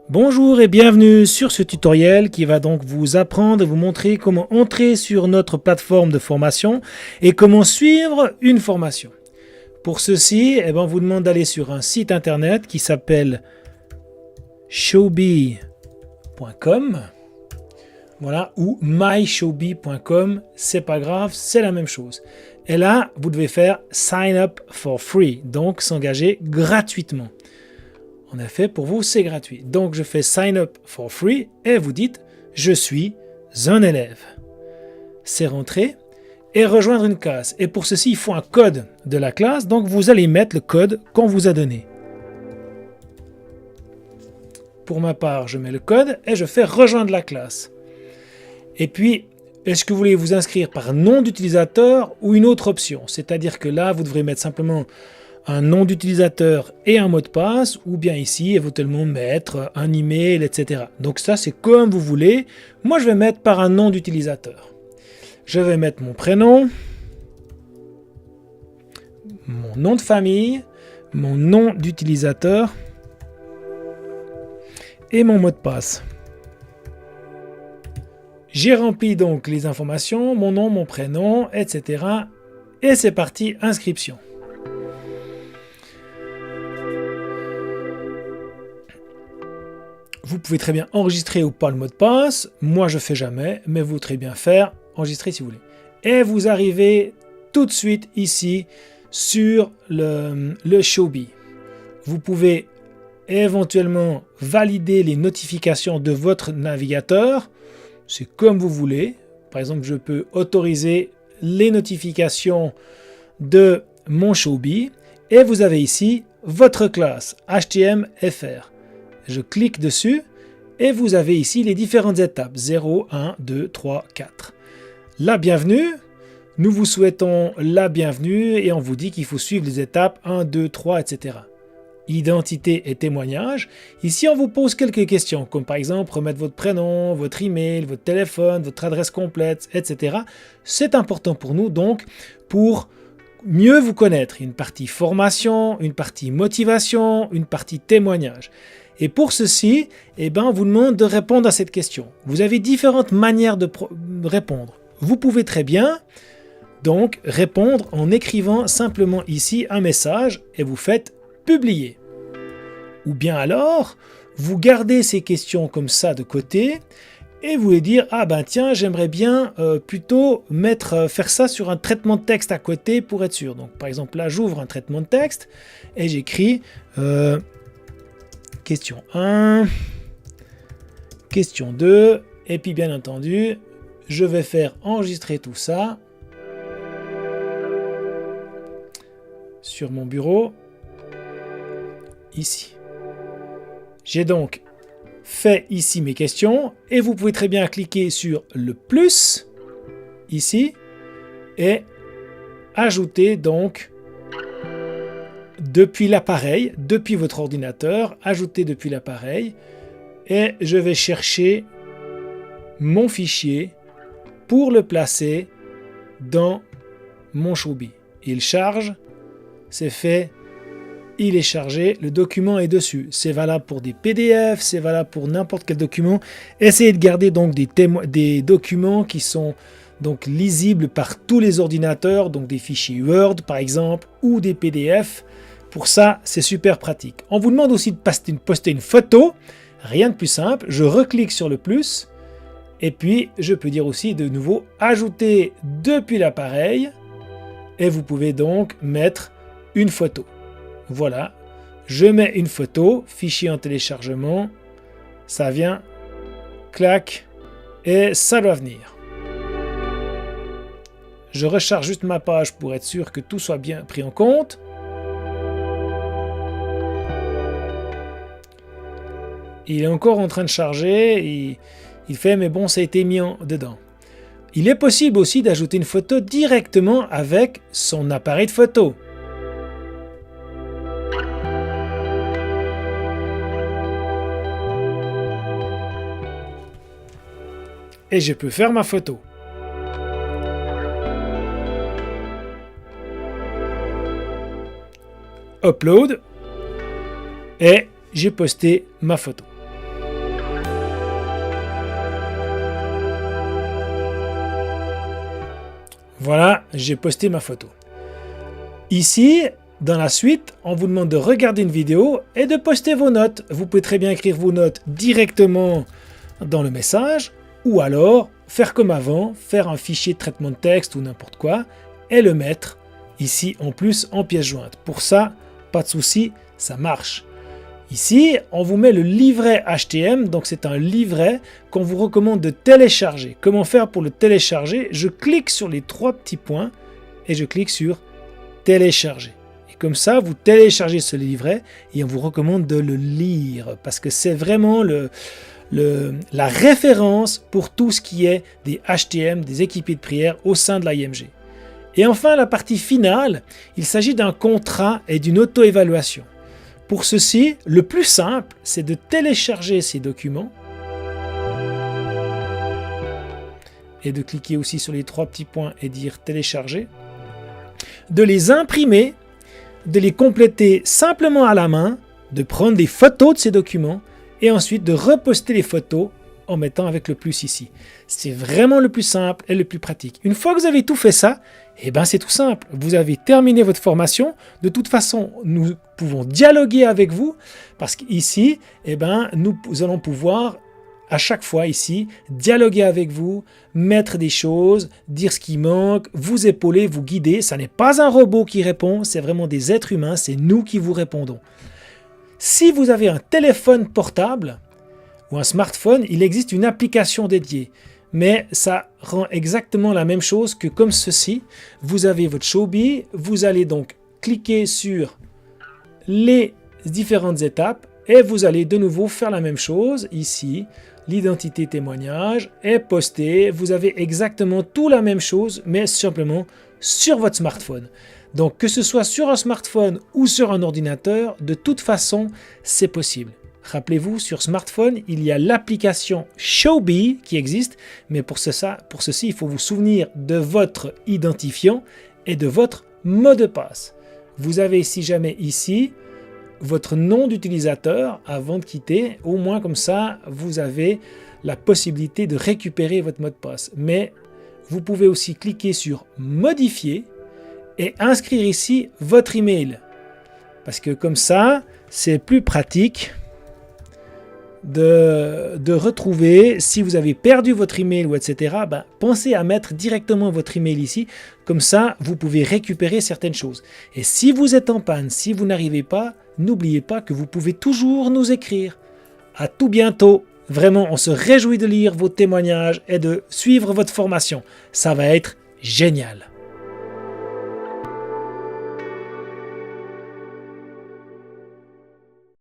Bonjour et bienvenue sur ce tutoriel qui va donc vous apprendre et vous montrer comment entrer sur notre plateforme de formation et comment suivre une formation. Pour ceci, on vous demande d'aller sur un site internet qui s'appelle showbee.com, voilà, ou myshowbee.com, c'est pas grave, c'est la même chose. Et là, vous devez faire sign up for free, donc s'engager gratuitement. En effet, pour vous, c'est gratuit. Donc, je fais sign up for free et vous dites je suis un élève. C'est rentrer et rejoindre une classe. Et pour ceci, il faut un code de la classe. Donc, vous allez mettre le code qu'on vous a donné. Pour ma part, je mets le code et je fais rejoindre la classe. Et puis, est-ce que vous voulez vous inscrire par nom d'utilisateur ou une autre option? C'est-à-dire que là, vous devrez mettre simplement un nom d'utilisateur et un mot de passe, ou bien ici, éventuellement mettre un email, etc. Donc ça, c'est comme vous voulez. Moi, je vais mettre par un nom d'utilisateur. Je vais mettre mon prénom, mon nom de famille, mon nom d'utilisateur et mon mot de passe. J'ai rempli donc les informations, mon nom, mon prénom, etc. Et c'est parti, inscription. Vous pouvez très bien enregistrer ou pas le mot de passe. Moi, je ne fais jamais, mais vous très bien faire, enregistrer si vous voulez. Et vous arrivez tout de suite ici sur le Showbee. Vous pouvez éventuellement valider les notifications de votre navigateur. C'est comme vous voulez. Par exemple, je peux autoriser les notifications de mon Showbee. Et vous avez ici votre classe HTML/FR. Je clique dessus et vous avez ici les différentes étapes 0, 1, 2, 3, 4. La bienvenue, nous vous souhaitons la bienvenue et on vous dit qu'il faut suivre les étapes 1, 2, 3, etc. Identité et témoignage. Ici, on vous pose quelques questions, comme par exemple remettre votre prénom, votre email, votre téléphone, votre adresse complète, etc. C'est important pour nous donc pour mieux vous connaître. Une partie formation, une partie motivation, une partie témoignage. Et pour ceci, on vous demande de répondre à cette question. Vous avez différentes manières de répondre. Vous pouvez très bien donc répondre en écrivant simplement ici un message et vous faites publier. Ou bien alors, vous gardez ces questions comme ça de côté et vous voulez dire tiens, j'aimerais bien plutôt faire ça sur un traitement de texte à côté pour être sûr. Donc par exemple là, j'ouvre un traitement de texte et j'écris question 1, question 2, et puis bien entendu, je vais faire enregistrer tout ça sur mon bureau, ici. J'ai donc fait ici mes questions, et vous pouvez très bien cliquer sur le plus, ici, et ajouter donc depuis l'appareil, depuis votre ordinateur, ajouter depuis l'appareil et je vais chercher mon fichier pour le placer dans mon Showbee. Il charge, c'est fait, il est chargé, le document est dessus. C'est valable pour des PDF, c'est valable pour n'importe quel document. Essayez de garder donc des documents qui sont donc lisibles par tous les ordinateurs, donc des fichiers Word par exemple ou des PDF. Pour ça, c'est super pratique. On vous demande aussi de poster une photo. Rien de plus simple. Je reclique sur le plus. Et puis, je peux dire aussi de nouveau ajouter depuis l'appareil. Et vous pouvez donc mettre une photo. Voilà. Je mets une photo. Fichier en téléchargement. Ça vient. Clac. Et ça doit venir. Je recharge juste ma page pour être sûr que tout soit bien pris en compte. Il est encore en train de charger, et il fait mais bon, ça a été mis dedans. Il est possible aussi d'ajouter une photo directement avec son appareil de photo. Et je peux faire ma photo. Upload. Et j'ai posté ma photo. Voilà, j'ai posté ma photo. Ici, dans la suite, on vous demande de regarder une vidéo et de poster vos notes. Vous pouvez très bien écrire vos notes directement dans le message ou alors faire comme avant, faire un fichier de traitement de texte ou n'importe quoi et le mettre ici en plus en pièce jointe. Pour ça, pas de souci, ça marche. Ici, on vous met le livret HTM, donc c'est un livret qu'on vous recommande de télécharger. Comment faire pour le télécharger? Je clique sur les 3 petits points et je clique sur télécharger. Et comme ça, vous téléchargez ce livret et on vous recommande de le lire parce que c'est vraiment la référence pour tout ce qui est des HTM, des équipiers de prière au sein de l'IMG. Et enfin, la partie finale, il s'agit d'un contrat et d'une auto-évaluation. Pour ceci, le plus simple, c'est de télécharger ces documents et de cliquer aussi sur les 3 petits points et dire télécharger, de les imprimer, de les compléter simplement à la main, de prendre des photos de ces documents et ensuite de reposter les photos en mettant avec le plus ici. C'est vraiment le plus simple et le plus pratique. Une fois que vous avez tout fait ça, eh ben c'est tout simple. Vous avez terminé votre formation. De toute façon, nous pouvons dialoguer avec vous parce qu'ici, eh ben, nous allons pouvoir à chaque fois ici, dialoguer avec vous, mettre des choses, dire ce qui manque, vous épauler, vous guider. Ça n'est pas un robot qui répond, c'est vraiment des êtres humains, c'est nous qui vous répondons. Si vous avez un téléphone portable ou un smartphone, il existe une application dédiée. Mais ça rend exactement la même chose que comme ceci. Vous avez votre Showbie, vous allez donc cliquer sur les différentes étapes et vous allez de nouveau faire la même chose ici. L'identité témoignage est postée. Vous avez exactement tout la même chose, mais simplement sur votre smartphone. Donc que ce soit sur un smartphone ou sur un ordinateur, de toute façon, c'est possible. Rappelez-vous, sur smartphone, il y a l'application Showbie qui existe, mais pour ceci, il faut vous souvenir de votre identifiant et de votre mot de passe. Vous avez, si jamais ici, votre nom d'utilisateur avant de quitter. Au moins comme ça, vous avez la possibilité de récupérer votre mot de passe. Mais vous pouvez aussi cliquer sur modifier et inscrire ici votre email. Parce que comme ça, c'est plus pratique de retrouver. Si vous avez perdu votre email ou etc., pensez à mettre directement votre email ici. Comme ça, vous pouvez récupérer certaines choses. Et si vous êtes en panne, si vous n'arrivez pas, n'oubliez pas que vous pouvez toujours nous écrire. À tout bientôt. Vraiment, on se réjouit de lire vos témoignages et de suivre votre formation. Ça va être génial.